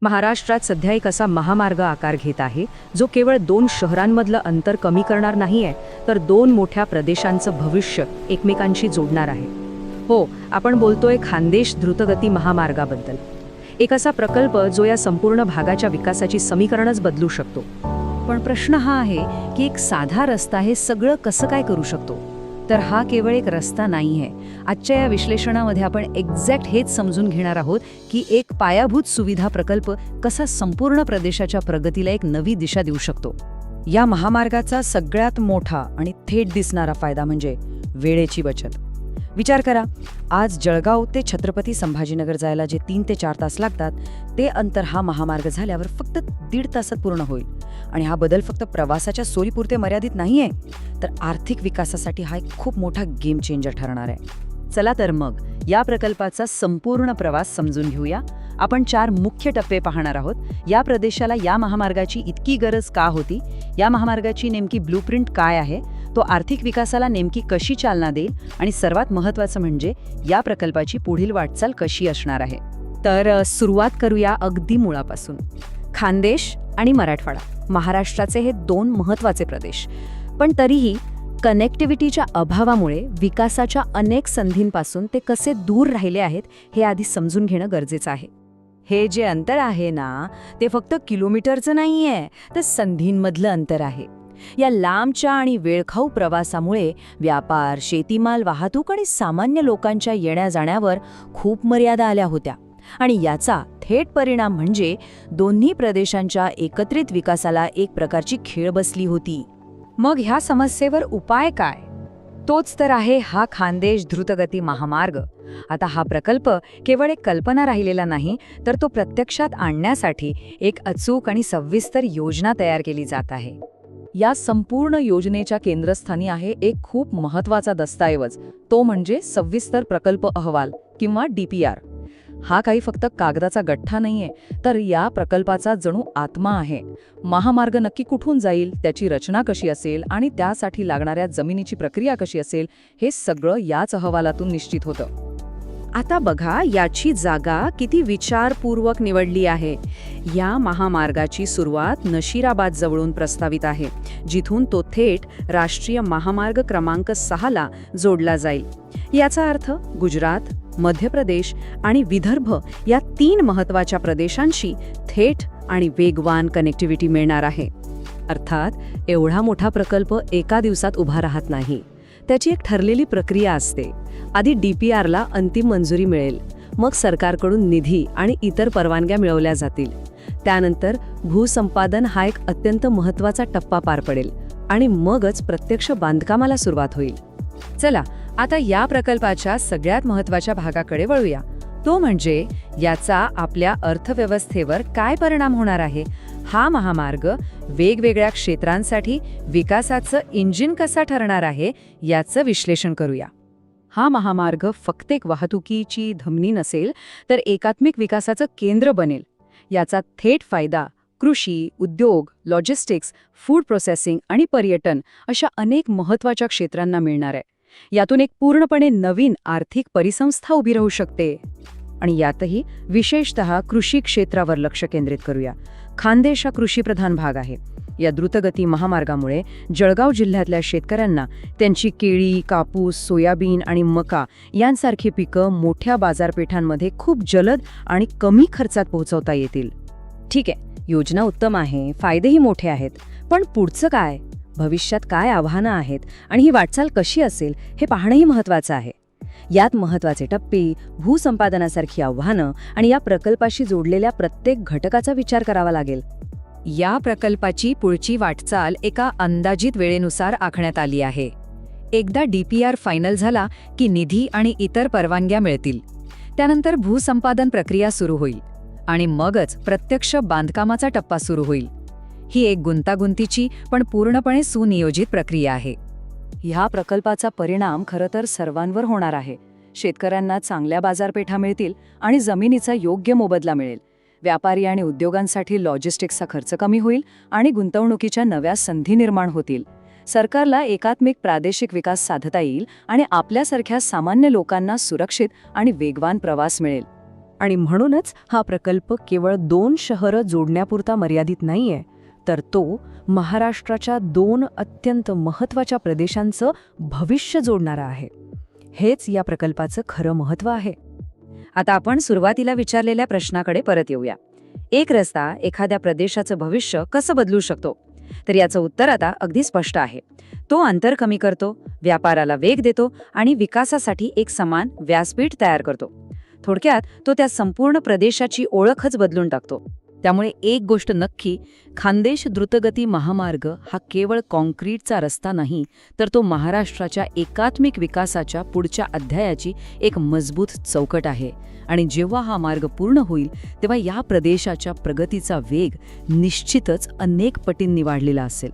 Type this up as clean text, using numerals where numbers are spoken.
महाराष्ट्रात सध्या एक असा महामार्ग आकार घेत आहे जो केवळ 2 शहरांमधलं अंतर कमी करणार नाहीये, तर 2 मोठ्या प्रदेशांचं भविष्य एकमेकांशी जोडणार आहे. हो, आपण बोलतोय खान्देश द्रुतगती महामार्गाबद्दल. एक असा प्रकल्प जो या संपूर्ण भागाच्या विकासाची समीकरणच बदलू शकतो. पण प्रश्न हा आहे की एक साधा रस्ता हे सगळं कसं काय करू शकतो? तर हा केवळ एक रस्ता नाही आहे. आजच्या या विश्लेषणामध्ये आपण एक्झॅक्ट हेच समजून घेणार आहोत की एक पायाभूत सुविधा प्रकल्प कसा संपूर्ण प्रदेशाच्या प्रगतीला एक नवी दिशा देऊ शकतो. या महामार्गाचा सगळ्यात मोठा आणि थेट दिसणारा फायदा म्हणजे वेळेची बचत. विचार करा, आज जळगाव ते छत्रपती संभाजीनगर जायला जे 3 ते 4 तास लागतात, ते अंतर हा महामार्ग झाल्यावर फक्त 1.5 तासात पूर्ण होईल. आणि हा बदल फक्त प्रवासाच्या सोयीपुरते मर्यादित नाहीये, तर आर्थिक विकासासाठी हा एक खूप मोठा गेम चेंजर ठरणार आहे. चला तर मग या प्रकल्पाचा संपूर्ण प्रवास समजून घेऊया. आपण 4 मुख्य टप्पे पाहणार आहोत. या प्रदेशाला या महामार्गाची इतकी गरज का होती, या महामार्गाची नेमकी ब्लूप्रिंट काय आहे, तो आर्थिक विकासाला नेमकी कशी चालना देईल, आणि सर्वात महत्त्वाचं म्हणजे या प्रकल्पाची पुढील वाटचाल कशी असणार आहे. तर सुरुवात करूया अगदी मुळापासून. खान्देश आणि मराठवाडा महाराष्ट्राचे हे 2 महत्त्वाचे प्रदेश, पण तरीही कनेक्टिव्हिटीच्या अभावामुळे विकासाच्या अनेक संधींपासून ते कसे दूर राहिले आहेत हे आधी समजून घेणं गरजेचं आहे. हे जे अंतर आहे ना, ते फक्त किलोमीटरचं नाहीये, तर संधींमधलं अंतर आहे. या लांबच्या आणि वेळखाऊ प्रवासामुळे व्यापार, शेतीमाल वाहतूक आणि सामान्य लोकांच्या येण्या जाण्यावर खूप मर्यादा आल्या होत्या. आणि याचा थेट परिणाम म्हणजे दोन्ही प्रदेशांच्या एकत्रित विकासाला एक प्रकारची खीळ बसली होती. मग ह्या समस्येवर उपाय काय? तोच तर आहे हा खान्देश द्रुतगती महामार्ग. आता हा प्रकल्प केवळ एक कल्पना राहिलेला नाही, तर तो प्रत्यक्षात आणण्यासाठी एक अचूक आणि सविस्तर योजना तयार केली जात आहे. या संपूर्ण योजनेच्या केंद्रस्थानी आहे एक खूप महत्त्वाचा दस्तऐवज, तो म्हणजे सविस्तर प्रकल्प अहवाल किंवा DPR. हा काही फक्त कागदाचा गठ्ठा नाहीये, तर या प्रकल्पाचा जणू आत्मा आहे. महामार्ग नक्की कुठून जाईल, त्याची रचना कशी असेल आणि त्यासाठी लागणाऱ्या जमिनीची प्रक्रिया कशी असेल, हे सगळं याच अहवालातून निश्चित होतं. आता बघा, याची जागा किती विचारपूर्वक निवडली आहे. या महामार्गाची सुरुवात नशिराबाद जवळून प्रस्तावित आहे, जिथून तो थेट राष्ट्रीय महामार्ग क्रमांक 6ला जोडला जाईल. याचा अर्थ गुजरात, मध्य प्रदेश आणि विदर्भ या 3 महत्त्वाच्या प्रदेशांशी थेट आणि वेगवान कनेक्टिव्हिटी मिळणार आहे. अर्थात एवढा मोठा प्रकल्प एका दिवसात उभा राहत नाही. त्याची एक ठरलेली प्रक्रिया असते. आधी DPRला अंतिम मंजुरी मिळेल, मग सरकारकडून निधी आणि इतर परवानग्या मिळवल्या जातील. त्यानंतर भूसंपादन हा एक अत्यंत महत्त्वाचा टप्पा पार पडेल आणि मगच प्रत्यक्ष बांधकामाला सुरुवात होईल. चला आता या प्रकल्पाच्या सगळ्यात महत्त्वाच्या भागाकडे वळूया. तो म्हणजे याचा आपल्या अर्थव्यवस्थेवर काय परिणाम होणार आहे. हा महामार्ग वेगवेगळ्या क्षेत्रांसाठी विकासाचं इंजिन कसा ठरणार आहे याचं विश्लेषण करूया. हा महामार्ग फक्त एक वाहतुकीची धमनी नसेल, तर एकात्मिक विकासाचं केंद्र बनेल. याचा थेट फायदा कृषी, उद्योग, लॉजिस्टिक्स, फूड प्रोसेसिंग आणि पर्यटन अशा अनेक महत्त्वाच्या क्षेत्रांना मिळणार आहे. यातून एक पूर्णपणे नवीन आर्थिक परिसंस्था उभी राहू शकते. आणि यातही विशेषतः कृषी क्षेत्रावर लक्ष केंद्रित करूया. खान्देश हा कृषीप्रधान भाग आहे. या द्रुतगती महामार्गामुळे जळगाव जिल्ह्यातल्या शेतकऱ्यांना त्यांची केळी, कापूस, सोयाबीन आणि मका यांसारखी पिकं मोठ्या बाजारपेठांमध्ये खूप जलद आणि कमी खर्चात पोहोचवता येतील. ठीक आहे, योजना उत्तम आहे, फायदेही मोठे आहेत, पण पुढचं काय? भविष्यात काय आव्हानं आहेत आणि ही वाटचाल कशी असेल हे पाहणंही महत्त्वाचं आहे. यात महत्त्वाचे टप्पे, भूसंपादनासारखी आव्हानं आणि या प्रकल्पाशी जोडलेल्या प्रत्येक घटकाचा विचार करावा लागेल. या प्रकल्पाची पुढची वाटचाल एका अंदाजित वेळेनुसार आखण्यात आली आहे. एकदा DPR फायनल झाला की निधी आणि इतर परवानग्या मिळतील. त्यानंतर भूसंपादन प्रक्रिया सुरू होईल आणि मगच प्रत्यक्ष बांधकामाचा टप्पा सुरू होईल. ही एक गुंतागुंतीची पण पूर्णपणे सुनियोजित प्रक्रिया आहे. ह्या प्रकल्पाचा परिणाम खरं तर सर्वांवर होणार आहे. शेतकऱ्यांना चांगल्या बाजारपेठा मिळतील आणि जमिनीचा योग्य मोबदला मिळेल. व्यापारी आणि उद्योगांसाठी लॉजिस्टिक्सचा खर्च कमी होईल आणि गुंतवणुकीच्या नव्या संधी निर्माण होतील. सरकारला एकात्मिक प्रादेशिक विकास साधता येईल आणि आपल्यासारख्या सामान्य लोकांना सुरक्षित आणि वेगवान प्रवास मिळेल. आणि म्हणूनच हा प्रकल्प केवळ 2 शहरं जोडण्यापुरता मर्यादित नाहीये, तर तो महाराष्ट्राच्या 2 अत्यंत महत्त्वाच्या प्रदेशांचं भविष्य जोडणारा आहे. हेच या प्रकल्पाचं खरं महत्त्व आहे. आता आपण सुरुवातीला विचारलेल्या प्रश्नाकडे परत येऊया. एक रस्ता एखाद्या प्रदेशाचं भविष्य कसं बदलू शकतो? तर याचं उत्तर आता अगदी स्पष्ट आहे. तो अंतर कमी करतो, व्यापाराला वेग देतो आणि विकासासाठी एक समान व्यासपीठ तयार करतो. थोडक्यात तो त्या संपूर्ण प्रदेशाची ओळखच बदलून टाकतो. त्यामुळे एक गोष्ट नक्की, खानदेश द्रुतगती महामार्ग हा केवळ कॉन्क्रीटचा रस्ता नाही, तर तो महाराष्ट्राच्या एकात्मिक विकासाच्या पुढच्या अध्यायाची एक मजबूत चौकट आहे. आणि जेव्हा हा मार्ग पूर्ण होईल तेव्हा या प्रदेशाच्या प्रगतीचा वेग निश्चितच अनेक पटींनी वाढलेला असेल.